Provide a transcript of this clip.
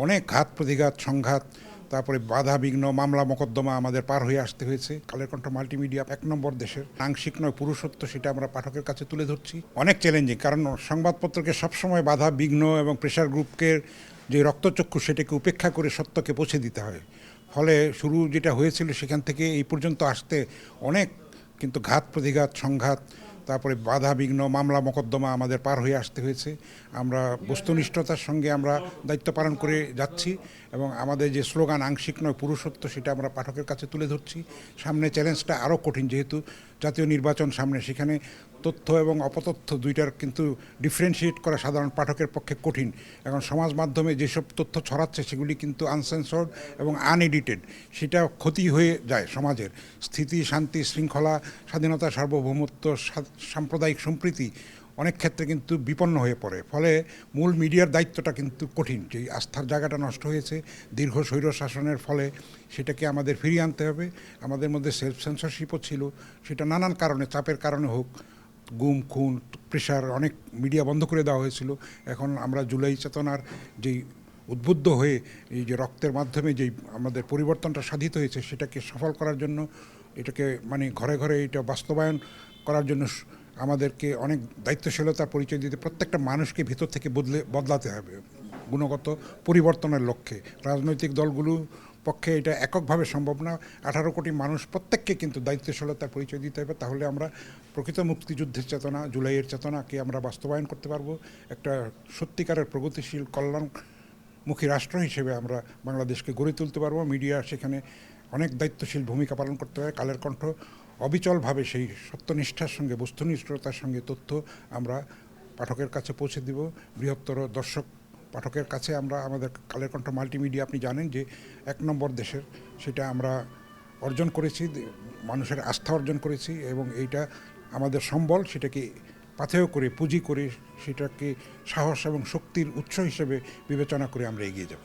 অনেক ঘাত প্রতিঘাত সংঘাত, তারপরে বাধা বিঘ্ন, মামলা মোকদ্দমা আমাদের পার হয়ে আসতে হয়েছে। কালের কণ্ঠ মাল্টিমিডিয়া এক নম্বর দেশের আংশিক নয় পুরুষত্ব, সেটা আমরা পাঠকের কাছে তুলে ধরছি। অনেক চ্যালেঞ্জিং, কারণ সংবাদপত্রকে সবসময় বাধা বিঘ্ন এবং প্রেশার গ্রুপকে যে রক্তচক্ষু সেটাকে উপেক্ষা করে সত্যকে পৌঁছে দিতে হয়। ফলে শুরু যেটা হয়েছিল সেখান থেকে এই পর্যন্ত আসতে অনেক কিন্তু ঘাত প্রতিঘাত সংঘাত, তারপরে বাধা বিঘ্ন, মামলা মোকদ্দমা আমাদের পার হয়ে আসতে হয়েছে। আমরা বস্তুনিষ্ঠতার সঙ্গে আমরা দায়িত্ব পালন করে যাচ্ছি এবং আমাদের যে স্লোগান আংশিক নয় পুরুষত্ব, সেটা আমরা পাঠকের কাছে তুলে ধরছি। সামনে চ্যালেঞ্জটা আরও কঠিন, যেহেতু জাতীয় নির্বাচন সামনে, সেখানে তথ্য এবং অপতথ্য দুইটার কিন্তু ডিফারেন্সিয়েট করা সাধারণ পাঠকের পক্ষে কঠিন। এখন সমাজ মাধ্যমে যেসব তথ্য ছড়াচ্ছে সেগুলি কিন্তু আনসেন্সর্ড এবং আনএডিটেড, সেটা ক্ষতি হয়ে যায় সমাজের স্থিতি, শান্তি, শৃঙ্খলা, স্বাধীনতা, সার্বভৌমত্ব, সাম্প্রদায়িক সম্প্রীতি অনেক ক্ষেত্রে কিন্তু বিপন্ন হয়ে পড়ে। ফলে মূল মিডিয়ার দায়িত্বটা কিন্তু কঠিন। যে আস্থার জায়গাটা নষ্ট হয়েছে দীর্ঘ স্বৈর শাসনের ফলে, সেটাকে আমাদের ফিরিয়ে আনতে হবে। আমাদের মধ্যে সেলফ সেন্সরশিপও ছিল, সেটা নানান কারণে, চাপের কারণে হোক, গুম খুন প্রেশার, অনেক মিডিয়া বন্ধ করে দেওয়া হয়েছিল। এখন আমরা জুলাই চেতনার যেই উদ্বুদ্ধ হয়ে এই যে রক্তের মাধ্যমে যেই আমাদের পরিবর্তনটা সাধিত হয়েছে, সেটাকে সফল করার জন্য, এটাকে মানে ঘরে ঘরে এটা বাস্তবায়ন করার জন্য আমাদেরকে অনেক দায়িত্বশীলতার পরিচয় দিতে, প্রত্যেকটা মানুষকে ভিতর থেকে বদলাতে হবে গুণগত পরিবর্তনের লক্ষ্যে। রাজনৈতিক দলগুলো পক্ষে এটা এককভাবে সম্ভব না। 18 কোটি মানুষ প্রত্যেককে কিন্তু দায়িত্বশীলতার পরিচয় দিতে হবে, তাহলে আমরা প্রকৃত মুক্তিযুদ্ধের চেতনা, জুলাইয়ের চেতনাকে আমরা বাস্তবায়ন করতে পারবো। একটা সত্যিকারের প্রগতিশীল কল্যাণমুখী রাষ্ট্র হিসেবে আমরা বাংলাদেশকে গড়ে তুলতে পারবো। মিডিয়া সেখানে অনেক দায়িত্বশীল ভূমিকা পালন করতে হবে। কালের কণ্ঠ অবিচলভাবে সেই সত্যনিষ্ঠার সঙ্গে, বস্তুনিষ্ঠতার সঙ্গে তথ্য আমরা পাঠকের কাছে পৌঁছে দিব। বৃহত্তর দর্শক পাঠকের কাছে আমরা আমাদের কালের কণ্ঠ মাল্টিমিডিয়া, আপনি জানেন যে এক নম্বর দেশের, সেটা আমরা অর্জন করেছি, মানুষের আস্থা অর্জন করেছি এবং এইটা আমাদের সম্বল, সেটাকে পাথেয় করে, পুঁজি করে, সেটাকে সাহস এবং শক্তির উৎস হিসেবে বিবেচনা করে আমরা এগিয়ে যাব।